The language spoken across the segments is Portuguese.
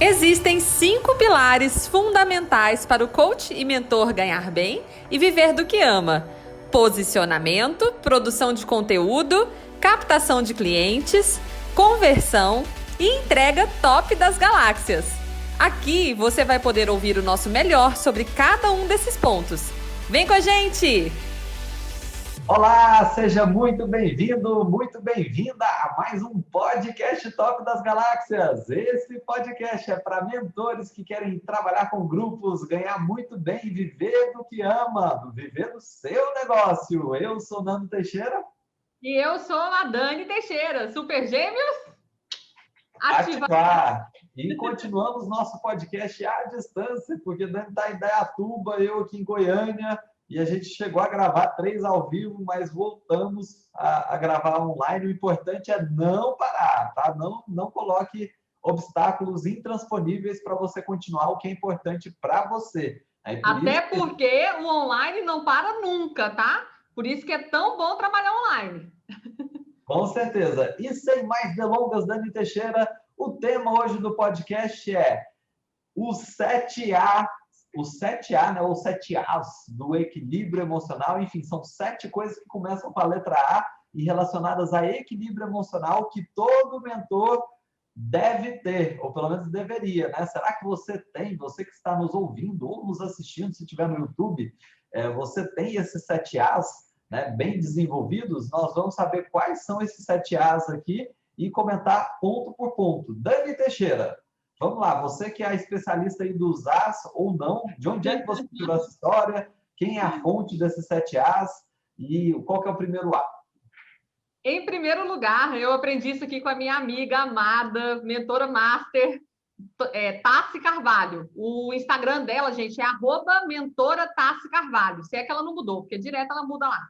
Existem 5 pilares fundamentais para o coach e mentor ganhar bem e viver do que ama: posicionamento, produção de conteúdo, captação de clientes, conversão e entrega top das galáxias. Aqui você vai poder ouvir o nosso melhor sobre cada um desses pontos. Vem com a gente! Olá, seja muito bem-vindo, muito bem-vinda a mais um podcast Top das Galáxias. Esse podcast é para mentores que querem trabalhar com grupos, ganhar muito bem e viver do que ama, viver do seu negócio. Eu sou Nando Teixeira. E eu sou a Dani Teixeira. Super Gêmeos? Ativar! E continuamos nosso podcast à distância, porque Dani está em Indaiatuba, eu aqui em Goiânia. E a gente chegou a gravar 3 ao vivo, mas voltamos a gravar online. O importante é não parar, tá? Não coloque obstáculos intransponíveis para você continuar o que é importante para você. Até porque o online não para nunca, tá? Por isso que é tão bom trabalhar online. Com certeza. E sem mais delongas, Dani Teixeira, o tema hoje do podcast é o 7A. O 7A, né, ou 7 As do equilíbrio emocional. Enfim, são 7 coisas que começam com a letra A e relacionadas a equilíbrio emocional que todo mentor deve ter, ou pelo menos deveria, né? Será que você tem, você que está nos ouvindo ou nos assistindo, se estiver no YouTube, você tem esses 7 As, né, bem desenvolvidos? Nós vamos saber quais são esses 7 As aqui e comentar ponto por ponto. Dani Teixeira, vamos lá, você que é a especialista aí dos As ou não, de onde é que você tirou essa história? Quem é a fonte desses 7 As? E qual que é o primeiro A? Em primeiro lugar, eu aprendi isso aqui com a minha amiga amada, mentora master, Tassi Carvalho. O Instagram dela, gente, é @mentora_Tassi_Carvalho. Se é que ela não mudou, porque direto ela muda lá.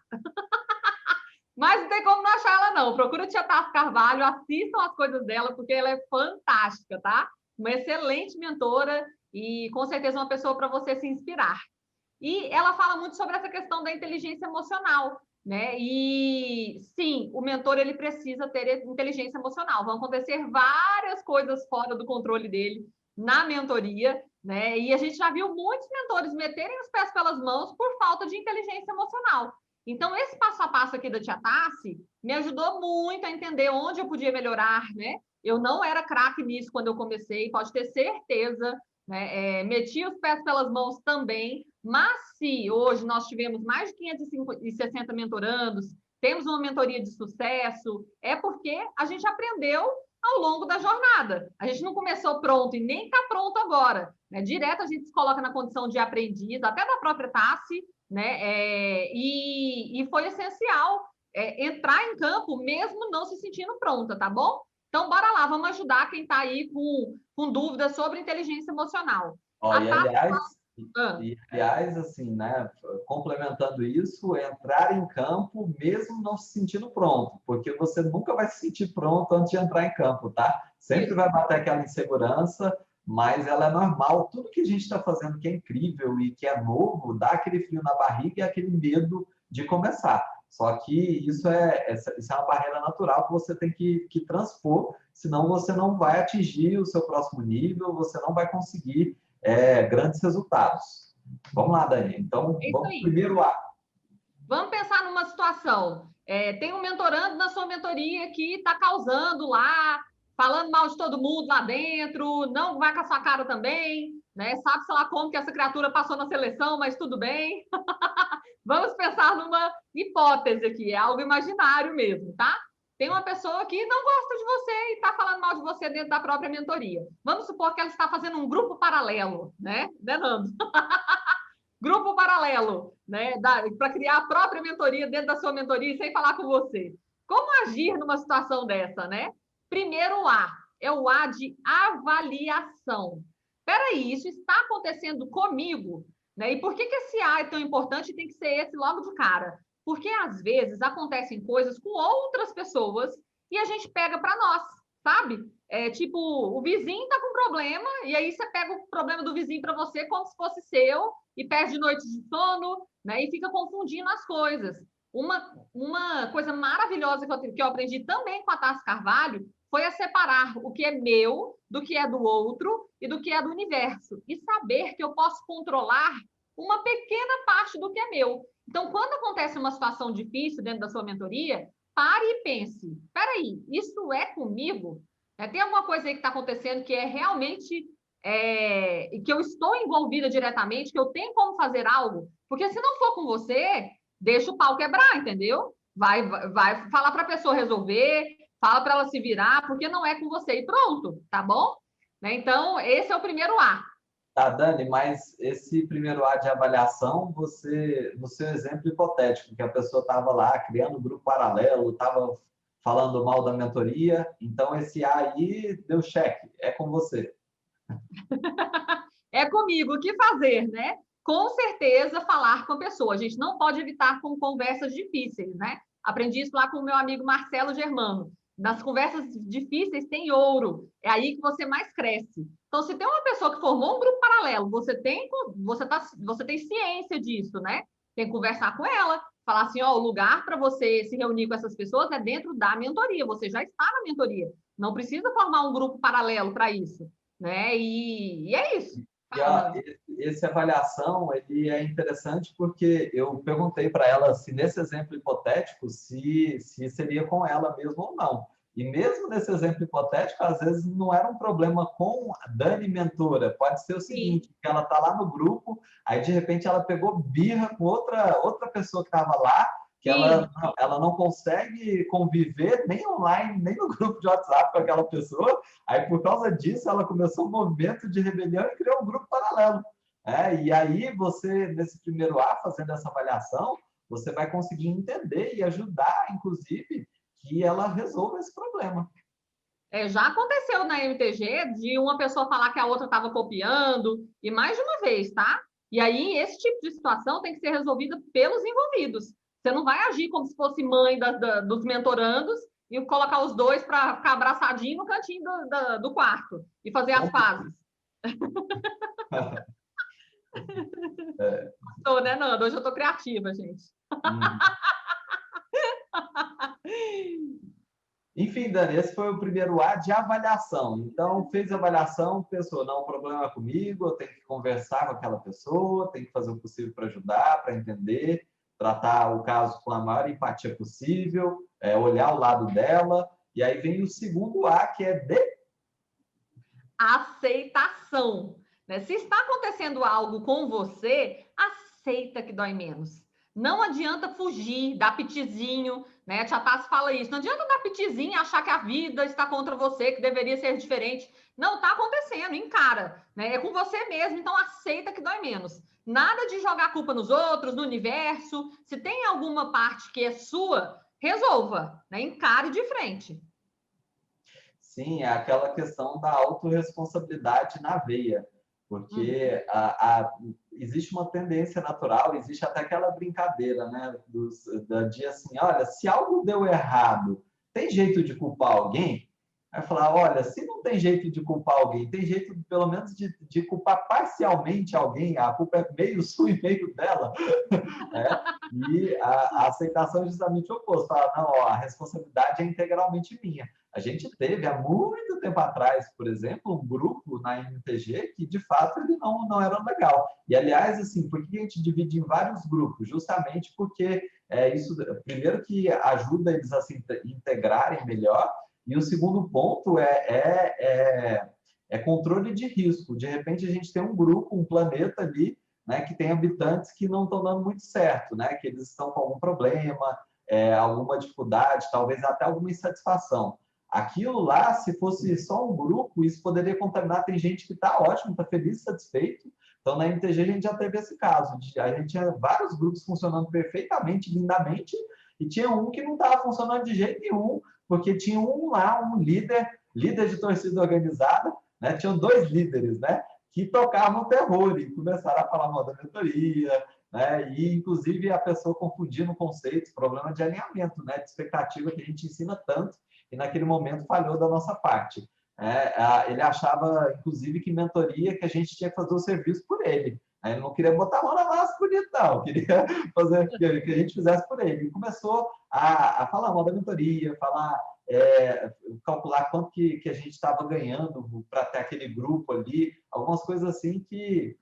Mas não tem como não achar ela, não. Procura a tia Tassi Carvalho, assistam as coisas dela, porque ela é fantástica, tá? Uma excelente mentora e, com certeza, uma pessoa para você se inspirar. E ela fala muito sobre essa questão da inteligência emocional, né? E, sim, o mentor, ele precisa ter inteligência emocional. Vão acontecer várias coisas fora do controle dele na mentoria, né? E a gente já viu muitos mentores meterem os pés pelas mãos por falta de inteligência emocional. Então, esse passo a passo aqui da tia Tassi me ajudou muito a entender onde eu podia melhorar, né? Eu não era craque nisso quando eu comecei, pode ter certeza, né? Meti os pés pelas mãos também, mas se hoje nós tivemos mais de 560 mentorandos, temos uma mentoria de sucesso, é porque a gente aprendeu ao longo da jornada. A gente não começou pronto e nem está pronto agora, né? Direto a gente se coloca na condição de aprendiz, até da própria Tassi, né? E foi essencial entrar em campo mesmo não se sentindo pronta, tá bom? Então, bora lá, vamos ajudar quem está aí com dúvidas sobre inteligência emocional. Aliás, assim, né, complementando isso, entrar em campo mesmo não se sentindo pronto, porque você nunca vai se sentir pronto antes de entrar em campo, tá? Sempre vai bater aquela insegurança, mas ela é normal. Tudo que a gente está fazendo que é incrível e que é novo, dá aquele frio na barriga e aquele medo de começar. Só que isso é uma barreira natural que você tem que transpor, senão você não vai atingir o seu próximo nível, você não vai conseguir grandes resultados. Vamos lá, Dani. Então, vamos primeiro A. Vamos pensar numa situação. Tem um mentorando na sua mentoria que está causando lá, falando mal de todo mundo lá dentro, não vai com a sua cara também, né? Sabe, sei lá, como que essa criatura passou na seleção, mas tudo bem. Vamos pensar numa hipótese aqui, é algo imaginário mesmo, tá? Tem uma pessoa que não gosta de você e está falando mal de você dentro da própria mentoria. Vamos supor que ela está fazendo um grupo paralelo, né, Nando? Grupo paralelo, né, para criar a própria mentoria dentro da sua mentoria sem falar com você. Como agir numa situação dessa, né? Primeiro A, é o A de avaliação. Peraí, isso está acontecendo comigo? Né? E por que esse A é tão importante e tem que ser esse logo de cara? Porque, às vezes, acontecem coisas com outras pessoas e a gente pega para nós, sabe? Tipo, o vizinho tá com problema e aí você pega o problema do vizinho para você como se fosse seu e perde noites de sono, né? E fica confundindo as coisas. Uma coisa maravilhosa que eu aprendi também com a Tassi Carvalho foi a separar o que é meu do que é do outro e do que é do universo. E saber que eu posso controlar uma pequena parte do que é meu. Então, quando acontece uma situação difícil dentro da sua mentoria, pare e pense, espera aí, isso é comigo? Tem alguma coisa aí que está acontecendo que é realmente que eu estou envolvida diretamente, que eu tenho como fazer algo? Porque se não for com você, deixa o pau quebrar, entendeu? Vai falar para a pessoa resolver, fala para ela se virar, porque não é com você. E pronto, tá bom? Então, esse é o primeiro A. Tá, Dani, mas esse primeiro A de avaliação, no seu exemplo hipotético, que a pessoa estava lá criando um grupo paralelo, estava falando mal da mentoria, então esse A aí deu cheque, é com você. É comigo, o que fazer, né? Com certeza, falar com a pessoa. A gente não pode evitar com conversas difíceis, né? Aprendi isso lá com o meu amigo Marcelo Germano. Nas conversas difíceis tem ouro. É aí que você mais cresce. Então, se tem uma pessoa que formou um grupo paralelo, você tem ciência disso, né? Tem que conversar com ela, falar assim, ó, o lugar para você se reunir com essas pessoas é dentro da mentoria. Você já está na mentoria. Não precisa formar um grupo paralelo para isso, né? E é isso. E essa avaliação ele é interessante porque eu perguntei para ela se nesse exemplo hipotético se seria com ela mesmo ou não. E mesmo nesse exemplo hipotético, às vezes não era um problema com a Dani mentora. Pode ser o seguinte, que ela está lá no grupo, aí de repente ela pegou birra com outra pessoa que estava lá, que ela não consegue conviver nem online, nem no grupo de WhatsApp com aquela pessoa. Aí, por causa disso, ela começou um movimento de rebelião e criou um grupo paralelo. E aí, você, nesse primeiro A, fazendo essa avaliação, você vai conseguir entender e ajudar, inclusive, que ela resolva esse problema. Já aconteceu na MTG de uma pessoa falar que a outra estava copiando, e mais de uma vez, tá? E aí, esse tipo de situação tem que ser resolvida pelos envolvidos. Você não vai agir como se fosse mãe dos mentorandos e colocar os dois para ficar abraçadinho no cantinho do quarto e fazer as pazes. Gostou, né, Nando? Hoje eu estou criativa, gente. Enfim, Dani, esse foi o primeiro A de avaliação. Então, fez a avaliação, pensou, não, o problema é comigo, eu tenho que conversar com aquela pessoa, tenho que fazer o possível para ajudar, para entender, tratar o caso com a maior empatia possível, olhar o lado dela. E aí vem o segundo A, que é de aceitação. Né? Se está acontecendo algo com você, aceita que dói menos. Não adianta fugir, dar pitizinho, né? A Tia Tassi fala isso. Não adianta dar pitizinho e achar que a vida está contra você, que deveria ser diferente. Não, está acontecendo, encara. Né? É com você mesmo, então aceita que dói menos. Nada de jogar culpa nos outros, no universo. Se tem alguma parte que é sua, resolva, né? Encare de frente. Sim, é aquela questão da autorresponsabilidade na veia. Porque existe uma tendência natural, existe até aquela brincadeira, né? Da dia assim, olha, se algo deu errado, tem jeito de culpar alguém? Aí falar, olha, se não tem jeito de culpar alguém, tem jeito, pelo menos, de culpar parcialmente alguém, a culpa é meio sua e meio dela. E a aceitação é justamente o oposto. Falar, não, ó, a responsabilidade é integralmente minha. A gente teve, há muito tempo atrás, por exemplo, um grupo na MTG que, de fato, ele não era legal. E, aliás, assim, por que a gente divide em vários grupos? Justamente porque isso, primeiro, que ajuda eles a se integrarem melhor, e o segundo ponto é controle de risco. De repente, a gente tem um grupo, um planeta ali, né, que tem habitantes que não estão dando muito certo, né, que eles estão com algum problema, alguma dificuldade, talvez até alguma insatisfação. Aquilo lá, se fosse só um grupo, isso poderia contaminar. Tem gente que está ótimo, está feliz, satisfeito. Então, na MTG, a gente já teve esse caso. A gente tinha vários grupos funcionando perfeitamente, lindamente, e tinha um que não estava funcionando de jeito nenhum, porque tinha um lá, um líder de torcida organizada, né? Tinham dois líderes, né? Que tocavam terror e começaram a falar mal da mentoria, né? E, inclusive, a pessoa confundindo conceitos, problema de alinhamento, né? De expectativa que a gente ensina tanto, e naquele momento falhou da nossa parte. Ele achava, inclusive, que mentoria, que a gente tinha que fazer o serviço por ele. Ele não queria botar a mão na massa bonito, não. Queria fazer que a gente fizesse por ele. E começou a falar mal da mentoria, falar calcular quanto que a gente estava ganhando para ter aquele grupo ali, algumas coisas assim que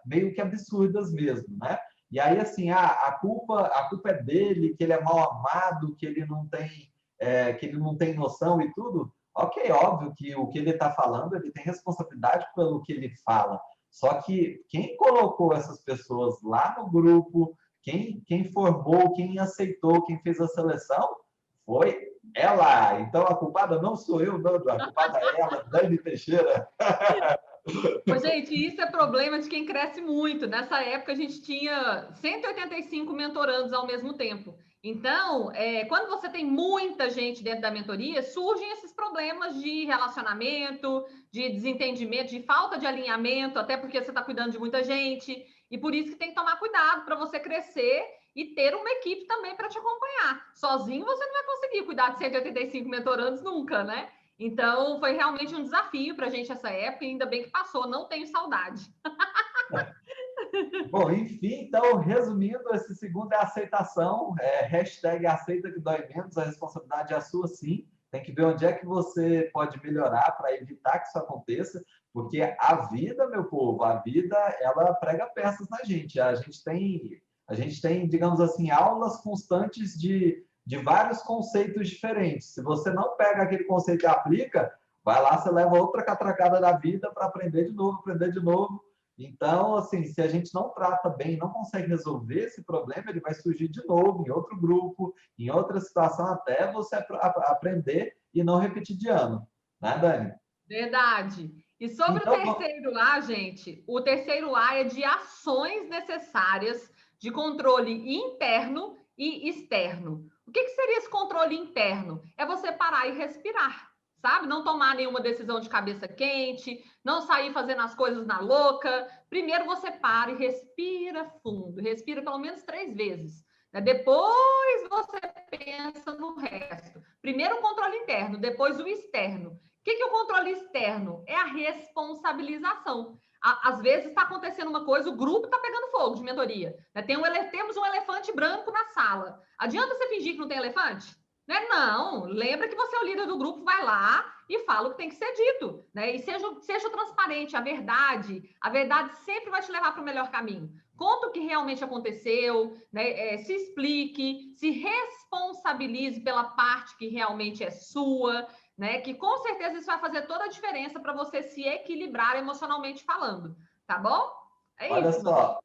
meio que absurdas mesmo, né? E aí, assim, a culpa é dele, que ele é mal amado, que ele não tem noção e tudo. Ok, óbvio que o que ele está falando, ele tem responsabilidade pelo que ele fala. Só que quem colocou essas pessoas lá no grupo, quem formou, quem aceitou, quem fez a seleção, foi ela. Então, a culpada não sou eu, não. A culpada é ela, Dani Teixeira. Ô, gente, isso é problema de quem cresce muito. Nessa época, a gente tinha 185 mentorandos ao mesmo tempo. Então, quando você tem muita gente dentro da mentoria, surgem esses problemas de relacionamento, de desentendimento, de falta de alinhamento, até porque você está cuidando de muita gente. E por isso que tem que tomar cuidado para você crescer e ter uma equipe também para te acompanhar. Sozinho você não vai conseguir cuidar de 185 mentorandos nunca, né? Então, foi realmente um desafio para a gente essa época, e ainda bem que passou, não tenho saudade. Bom, enfim, então, resumindo, esse segundo é a aceitação, hashtag aceita que dói menos, a responsabilidade é a sua sim, tem que ver onde é que você pode melhorar para evitar que isso aconteça, porque a vida, meu povo, a vida, ela prega peças na gente, a gente tem, digamos assim, aulas constantes de vários conceitos diferentes. Se você não pega aquele conceito e aplica, vai lá, você leva outra catracada da vida para aprender de novo, aprender de novo. Então, assim, se a gente não trata bem, não consegue resolver esse problema, ele vai surgir de novo em outro grupo, em outra situação, até você aprender e não repetir de ano. Né, Dani? Verdade. E sobre então, o terceiro A, gente, o terceiro A é de ações necessárias de controle interno e externo. O que seria esse controle interno? É você parar e respirar, sabe? Não tomar nenhuma decisão de cabeça quente, não sair fazendo as coisas na louca. Primeiro você para e respira fundo, respira pelo menos 3 vezes. Depois você pensa no resto. Primeiro o controle interno, depois o externo. O que é o controle externo? É a responsabilização. Às vezes está acontecendo uma coisa, o grupo está pegando fogo de mentoria. Temos um elefante branco na sala. Adianta você fingir que não tem elefante? Não, lembra que você é o líder do grupo, vai lá e fala o que tem que ser dito. E seja transparente, a verdade sempre vai te levar para o melhor caminho. Conta o que realmente aconteceu, se explique, se responsabilize pela parte que realmente é sua, que com certeza isso vai fazer toda a diferença para você se equilibrar emocionalmente falando, tá bom? Olha só,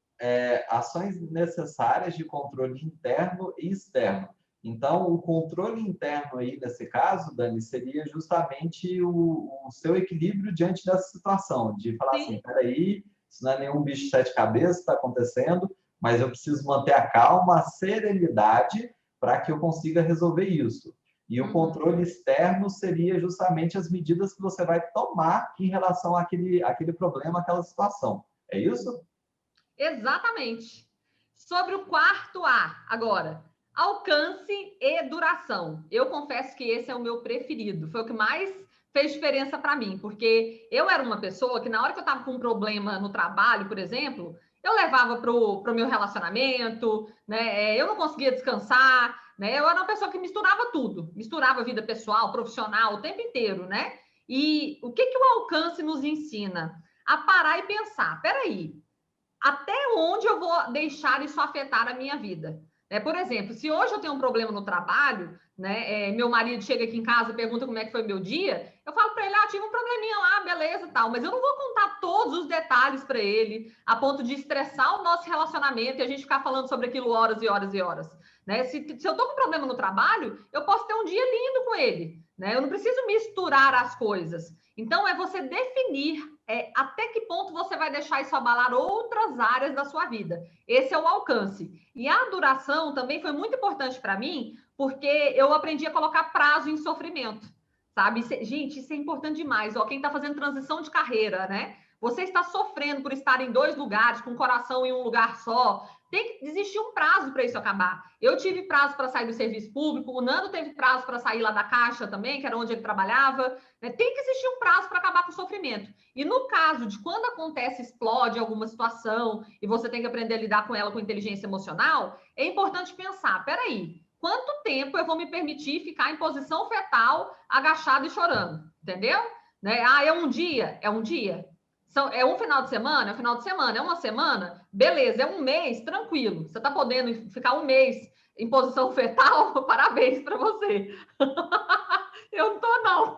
ações necessárias de controle interno e externo. Então, o controle interno aí, nesse caso, Dani, seria justamente o seu equilíbrio diante dessa situação, de falar Sim. assim, peraí, isso não é nenhum bicho de 7 cabeças que está acontecendo, mas eu preciso manter a calma, a serenidade, para que eu consiga resolver isso. E o controle externo seria justamente as medidas que você vai tomar em relação àquele problema, àquela situação. É isso? Exatamente. Sobre o quarto A, agora, alcance e duração. Eu confesso que esse é o meu preferido, foi o que mais fez diferença para mim, porque eu era uma pessoa que na hora que eu estava com um problema no trabalho, por exemplo, eu levava para o meu relacionamento, eu não conseguia descansar, eu era uma pessoa que misturava tudo, misturava vida pessoal, profissional, o tempo inteiro, E o que o alcance nos ensina? A parar e pensar, peraí, até onde eu vou deixar isso afetar a minha vida? Por exemplo, se hoje eu tenho um problema no trabalho, meu marido chega aqui em casa e pergunta como é que foi meu dia, eu falo para ele, tive um probleminha lá, beleza, tal, mas eu não vou contar todos os detalhes para ele, a ponto de estressar o nosso relacionamento e a gente ficar falando sobre aquilo horas e horas e horas. Se eu tô com um problema no trabalho, eu posso ter um dia lindo com ele, eu não preciso misturar as coisas. Então, é você definir até que ponto você vai deixar isso abalar outras áreas da sua vida. Esse é o alcance. E a duração também foi muito importante para mim, porque eu aprendi a colocar prazo em sofrimento, sabe? Gente, isso é importante demais. Quem está fazendo transição de carreira, Você está sofrendo por estar em 2 lugares, com o coração em um lugar só. Tem que existir um prazo para isso acabar. Eu tive prazo para sair do serviço público, o Nando teve prazo para sair lá da Caixa também, que era onde ele trabalhava. Tem que existir um prazo para acabar com o sofrimento. E no caso de quando acontece, explode alguma situação e você tem que aprender a lidar com ela com inteligência emocional, é importante pensar, peraí, quanto tempo eu vou me permitir ficar em posição fetal, agachado e chorando, entendeu? Né? Ah, é um dia? É um dia. É um final de semana? É um final de semana. É uma semana? Beleza. É um mês? Tranquilo. Você está podendo ficar um mês em posição fetal? Parabéns para você. Eu não tô, não.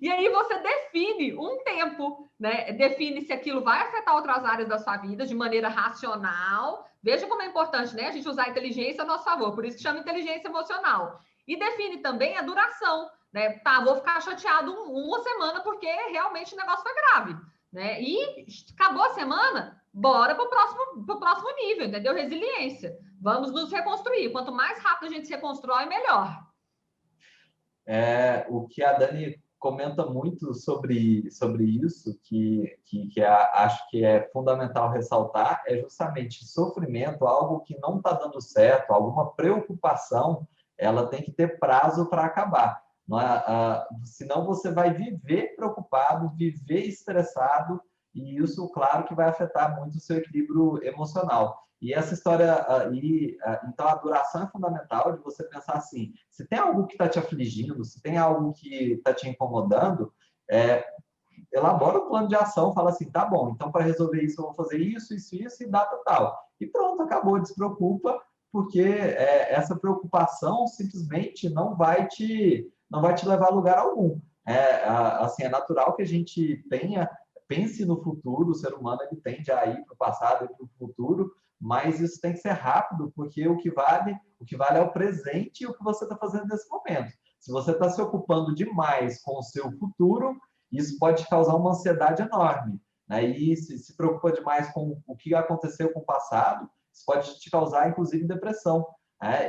E aí você define um tempo, né? Define se aquilo vai afetar outras áreas da sua vida de maneira racional. Veja como é importante, né? A gente usar a inteligência a nosso favor, por isso que chama inteligência emocional. E define também a duração, né? Tá, vou ficar chateado uma semana porque realmente o negócio foi grave, né? E acabou a semana, bora pro próximo nível, entendeu? Resiliência. Vamos nos reconstruir. Quanto mais rápido a gente se reconstrói, melhor. O que a Dani comenta muito sobre isso, acho que é fundamental ressaltar, é justamente sofrimento, algo que não está dando certo, alguma preocupação, ela tem que ter prazo para acabar. Não é? Senão você vai viver preocupado, viver estressado, e isso, claro, que vai afetar muito o seu equilíbrio emocional. E essa história, então a duração é fundamental de você pensar assim, se tem algo que está te afligindo, se tem algo que está te incomodando, elabora o plano de ação, fala assim, tá bom, então para resolver isso eu vou fazer isso e data tal. E pronto, acabou, despreocupa, porque essa preocupação simplesmente não vai te levar a lugar algum. Assim, é natural que a gente pense no futuro, o ser humano ele tende a ir para o passado e para o futuro, mas isso tem que ser rápido, porque o que vale é o presente e o que você está fazendo nesse momento. Se você está se ocupando demais com o seu futuro, isso pode causar uma ansiedade enorme, né? E se preocupa demais com o que aconteceu com o passado, isso pode te causar, inclusive, depressão.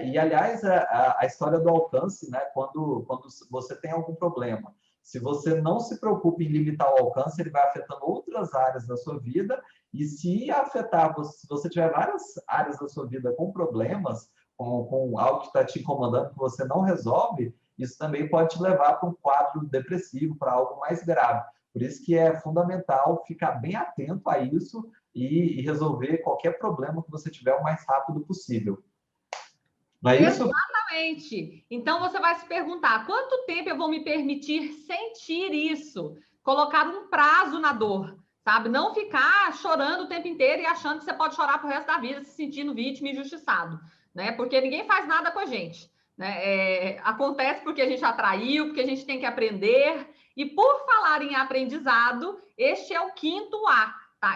E, aliás, a história do alcance, né? Quando você tem algum problema, se você não se preocupa em limitar o alcance, ele vai afetando outras áreas da sua vida. E se afetar, se você tiver várias áreas da sua vida com problemas, com algo que está te incomodando, que você não resolve, isso também pode te levar para um quadro depressivo, para algo mais grave. Por isso que é fundamental ficar bem atento a isso e resolver qualquer problema que você tiver o mais rápido possível. Não é isso? Exatamente. Então você vai se perguntar, quanto tempo eu vou me permitir sentir isso? Colocar um prazo na dor, sabe? Não ficar chorando o tempo inteiro e achando que você pode chorar pro resto da vida, se sentindo vítima e injustiçado, né? Porque ninguém faz nada com a gente, né? Acontece porque a gente atraiu, porque a gente tem que aprender. E por falar em aprendizado, este é o 5º A, tá?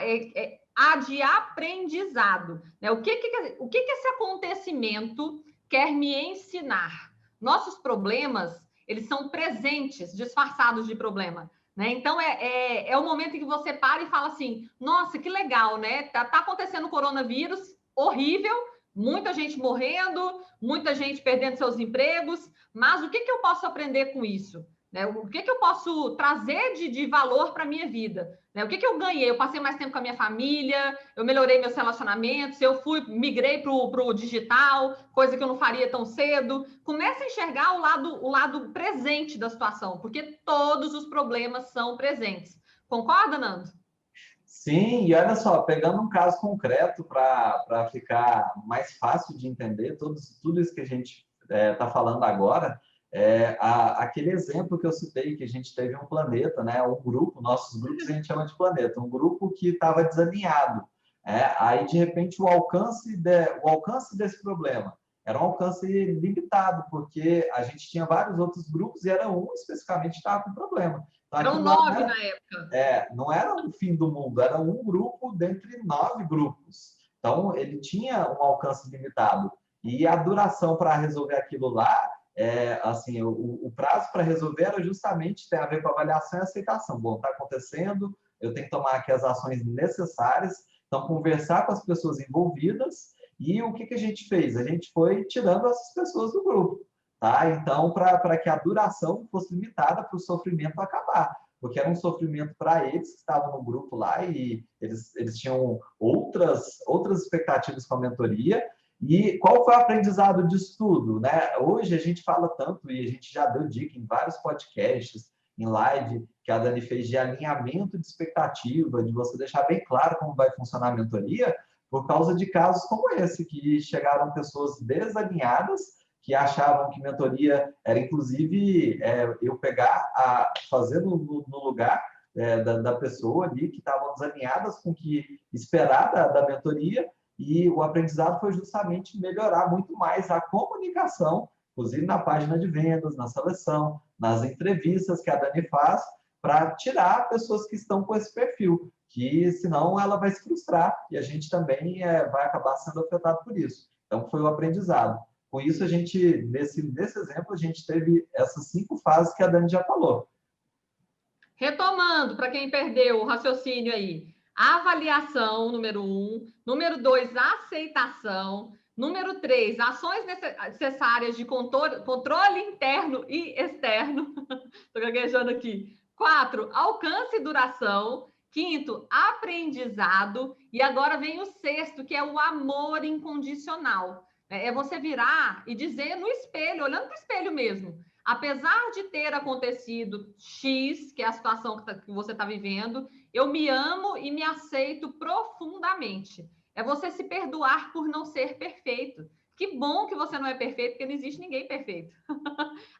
A de aprendizado, né? O que esse acontecimento quer me ensinar? Nossos problemas, eles são presentes, disfarçados de problema, né? Então, é o momento em que você para e fala assim, nossa, que legal, né? Tá acontecendo o coronavírus, horrível, muita gente morrendo, muita gente perdendo seus empregos, mas o que eu posso aprender com isso? Né? O que eu posso trazer de valor para a minha vida? Né? O que eu ganhei? Eu passei mais tempo com a minha família, eu melhorei meus relacionamentos, eu migrei para o digital, coisa que eu não faria tão cedo. Comece a enxergar o lado presente da situação, porque todos os problemas são presentes. Concorda, Nando? Sim, e olha só, pegando um caso concreto para ficar mais fácil de entender tudo isso que a gente está falando agora, aquele exemplo que eu citei, que a gente teve um planeta, né, um grupo, nossos grupos a gente chama de planeta, um grupo que estava desalinhado. Aí, de repente, o alcance desse problema era um alcance limitado, porque a gente tinha vários outros grupos e era um especificamente que estava com problema. Então, eram 9 na época. Não era o fim do mundo, era um grupo dentre 9 grupos. Então, ele tinha um alcance limitado. E a duração para resolver aquilo lá, assim, o prazo para resolver era justamente tem a ver com avaliação e aceitação. Bom, está acontecendo, eu tenho que tomar aqui as ações necessárias. Então, conversar com as pessoas envolvidas. E o que a gente fez? A gente foi tirando essas pessoas do grupo. Tá? Então, para que a duração fosse limitada para o sofrimento acabar. Porque era um sofrimento para eles que estavam no grupo lá e eles tinham outras expectativas com a mentoria. E qual foi o aprendizado disso tudo? Né? Hoje a gente fala tanto, e a gente já deu dica em vários podcasts, em live, que a Dani fez de alinhamento de expectativa, de você deixar bem claro como vai funcionar a mentoria, por causa de casos como esse, que chegaram pessoas desalinhadas, que achavam que mentoria era, inclusive, eu pegar, fazer no lugar da pessoa ali, que estavam desalinhadas com o que esperar da mentoria, e o aprendizado foi justamente melhorar muito mais a comunicação, inclusive na página de vendas, na seleção, nas entrevistas que a Dani faz, para tirar pessoas que estão com esse perfil, que senão ela vai se frustrar e a gente também vai acabar sendo afetado por isso. Então, foi o aprendizado. Com isso, a gente, nesse exemplo, a gente teve essas 5 fases que a Dani já falou. Retomando, para quem perdeu o raciocínio aí, avaliação, número 1, número 2, aceitação, número 3, ações necessárias de controle interno e externo, estou gaguejando aqui, 4, alcance e duração, 5º, aprendizado, e agora vem o 6º, que é o amor incondicional. É você virar e dizer no espelho, olhando para o espelho mesmo, apesar de ter acontecido X, que é a situação que você está vivendo, eu me amo e me aceito profundamente. É você se perdoar por não ser perfeito. Que bom que você não é perfeito, porque não existe ninguém perfeito.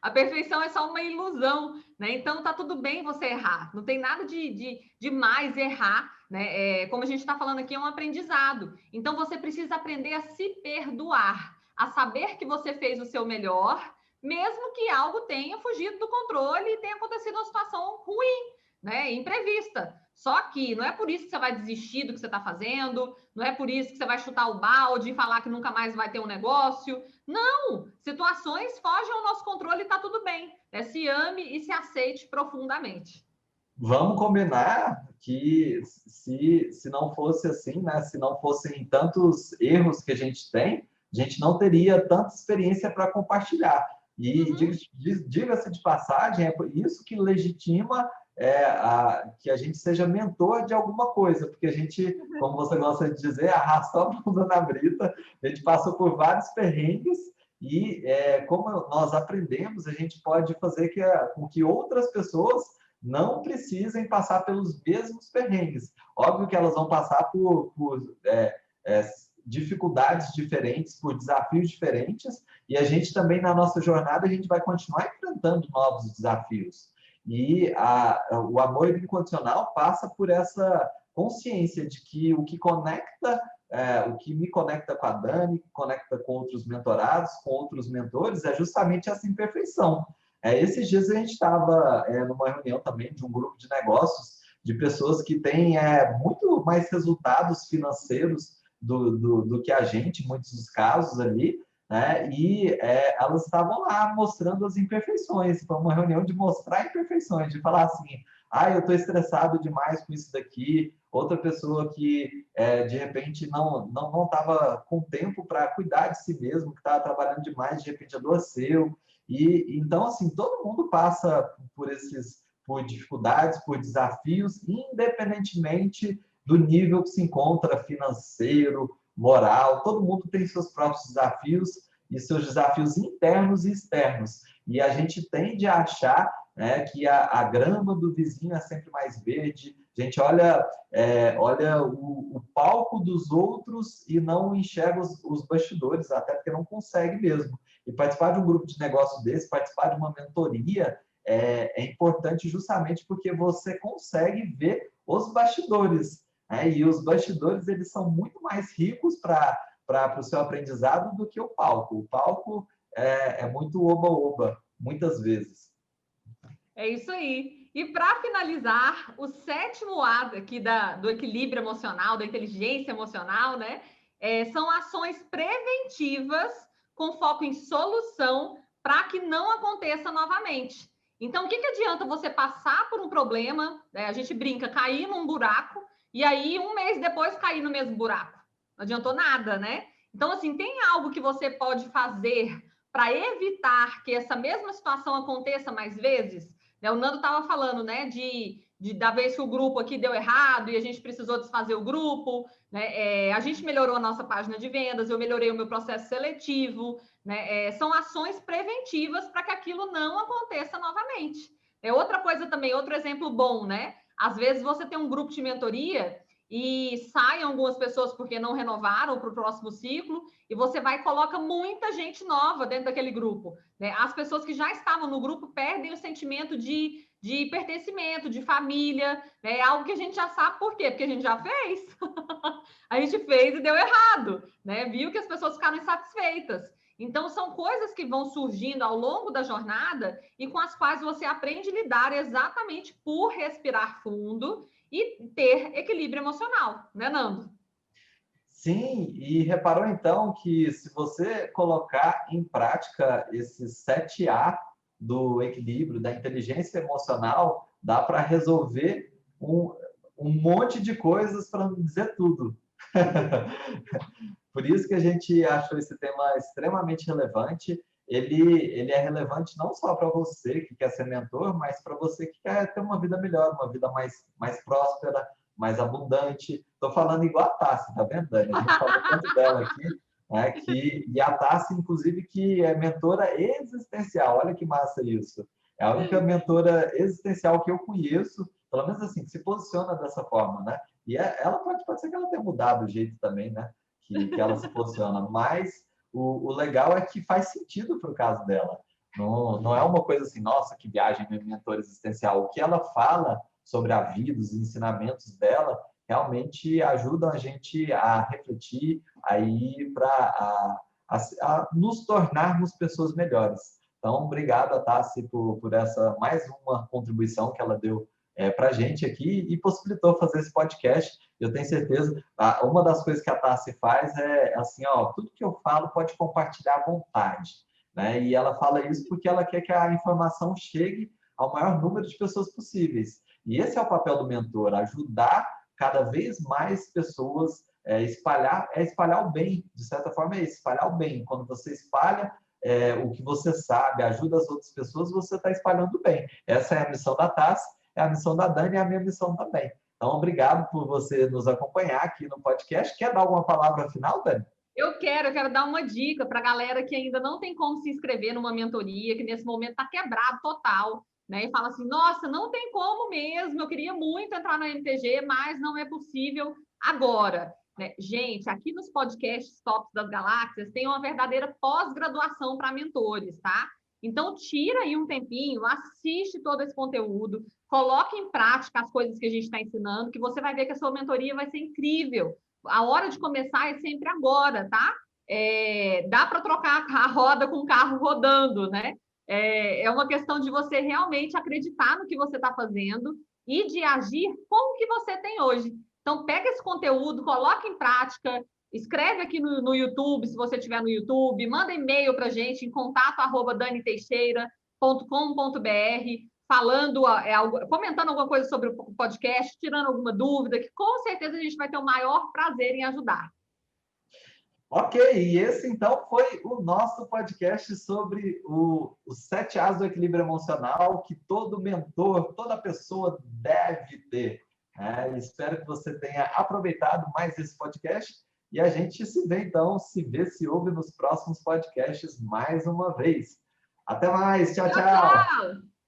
A perfeição é só uma ilusão, né? Então tá tudo bem você errar. Não tem nada de mais errar, né? Como a gente está falando aqui, é um aprendizado. Então você precisa aprender a se perdoar, a saber que você fez o seu melhor, mesmo que algo tenha fugido do controle e tenha acontecido uma situação ruim, né? Imprevista. Só que não é por isso que você vai desistir do que você está fazendo, não é por isso que você vai chutar o balde e falar que nunca mais vai ter um negócio. Não! Situações fogem ao nosso controle e está tudo bem. Se ame e se aceite profundamente. Vamos combinar que se não fosse assim, né? Se não fossem tantos erros que a gente tem, a gente não teria tanta experiência para compartilhar. E diga-se de passagem, é isso que legitima que a gente seja mentor de alguma coisa, porque a gente, como você gosta de dizer, arrastou a bunda na brita, a gente passou por vários perrengues e como nós aprendemos, a gente pode fazer com que outras pessoas não precisem passar pelos mesmos perrengues. Óbvio que elas vão passar por dificuldades diferentes, por desafios diferentes, e a gente também, na nossa jornada, a gente vai continuar enfrentando novos desafios. E o amor incondicional passa por essa consciência de que o que me conecta com a Dani, que conecta com outros mentorados, com outros mentores, é justamente essa imperfeição. Esses dias a gente estava numa reunião também de um grupo de negócios, de pessoas que têm muito mais resultados financeiros do que a gente, em muitos dos casos ali, né? E elas estavam lá mostrando as imperfeições. Foi uma reunião de mostrar imperfeições, de falar assim, eu estou estressado demais com isso daqui. Outra pessoa que, de repente, não estava com tempo para cuidar de si mesmo, que estava trabalhando demais, de repente adoeceu. E então, assim, todo mundo passa por dificuldades, por desafios, independentemente do nível que se encontra financeiro, moral, todo mundo tem seus próprios desafios e seus desafios internos e externos. E a gente tende a achar que a grama do vizinho é sempre mais verde. A gente olha o palco dos outros e não enxerga os bastidores, até porque não consegue mesmo. E participar de um grupo de negócio desse, participar de uma mentoria, é importante justamente porque você consegue ver os bastidores. E os bastidores, eles são muito mais ricos para o seu aprendizado do que o palco. O palco é muito oba-oba, muitas vezes. É isso aí. E para finalizar, o 7º A aqui do equilíbrio emocional, da inteligência emocional, né? São ações preventivas com foco em solução para que não aconteça novamente. Então, o que adianta você passar por um problema, a gente brinca, cair num buraco, e aí, um mês depois, cair no mesmo buraco. Não adiantou nada, né? Então, assim, tem algo que você pode fazer para evitar que essa mesma situação aconteça mais vezes? O Nando estava falando, né, da vez que o grupo aqui deu errado e a gente precisou desfazer o grupo, né? A gente melhorou a nossa página de vendas, eu melhorei o meu processo seletivo, né? São ações preventivas para que aquilo não aconteça novamente. Outra coisa também, outro exemplo bom, né? Às vezes você tem um grupo de mentoria e saem algumas pessoas porque não renovaram para o próximo ciclo, e você vai e coloca muita gente nova dentro daquele grupo, né? As pessoas que já estavam no grupo perdem o sentimento de pertencimento, de família, né? É algo que a gente já sabe por quê? Porque a gente já fez. A gente fez e deu errado, né? Viu que as pessoas ficaram insatisfeitas. Então, são coisas que vão surgindo ao longo da jornada e com as quais você aprende a lidar exatamente por respirar fundo e ter equilíbrio emocional, né, Nando? Sim, e reparou então que se você colocar em prática esses 7A do equilíbrio, da inteligência emocional, dá para resolver um monte de coisas, para não dizer tudo. Por isso que a gente achou esse tema extremamente relevante. Ele é relevante não só para você que quer ser mentor, mas para você que quer ter uma vida melhor, uma vida mais próspera, mais abundante. Estou falando igual a Tassi, tá vendo, Dani? A gente falou tanto dela aqui, né? E a Tassi, inclusive, que é mentora existencial. Olha que massa isso. É a única mentora existencial que eu conheço, pelo menos assim, que se posiciona dessa forma, né? E ela pode ser que ela tenha mudado o jeito também, né? Que ela se posiciona. Mas o legal é que faz sentido para o caso dela. Não é uma coisa assim, nossa, que viagem, meu mentor existencial. O que ela fala sobre a vida, os ensinamentos dela, realmente ajudam a gente a refletir, a ir para a nos tornarmos pessoas melhores. Então, obrigado a Tassi por essa mais uma contribuição que ela deu para a gente aqui e possibilitou fazer esse podcast. Eu tenho certeza, uma das coisas que a Tassi faz é assim, ó, tudo que eu falo pode compartilhar à vontade, né? E ela fala isso porque ela quer que a informação chegue ao maior número de pessoas possíveis. E esse é o papel do mentor, ajudar cada vez mais pessoas, espalhar o bem, de certa forma é espalhar o bem. Quando você espalha o que você sabe, ajuda as outras pessoas, você está espalhando o bem. Essa é a missão da Tassi, é a missão da Dani e é a minha missão também. Então, obrigado por você nos acompanhar aqui no podcast. Quer dar alguma palavra final, Dani? Eu quero dar uma dica para a galera que ainda não tem como se inscrever numa mentoria, que nesse momento está quebrado total, né? E fala assim, nossa, não tem como mesmo, eu queria muito entrar na MTG, mas não é possível agora. Né? Gente, aqui nos podcasts Tops das Galáxias tem uma verdadeira pós-graduação para mentores, tá? Então, tira aí um tempinho, assiste todo esse conteúdo, coloque em prática as coisas que a gente está ensinando, que você vai ver que a sua mentoria vai ser incrível. A hora de começar é sempre agora, tá? Dá para trocar a roda com o carro rodando, né? É uma questão de você realmente acreditar no que você está fazendo e de agir com o que você tem hoje. Então, pega esse conteúdo, coloca em prática, escreve aqui no YouTube, se você estiver no YouTube, manda e-mail para a gente em contato@daniteixeira.com.br, falando, comentando alguma coisa sobre o podcast, tirando alguma dúvida, que com certeza a gente vai ter o maior prazer em ajudar. Ok, e esse então foi o nosso podcast sobre os 7 As do equilíbrio emocional que todo mentor, toda pessoa deve ter. Espero que você tenha aproveitado mais esse podcast e a gente se vê então, se ouve nos próximos podcasts mais uma vez. Até mais, tchau, tchau! Tchau!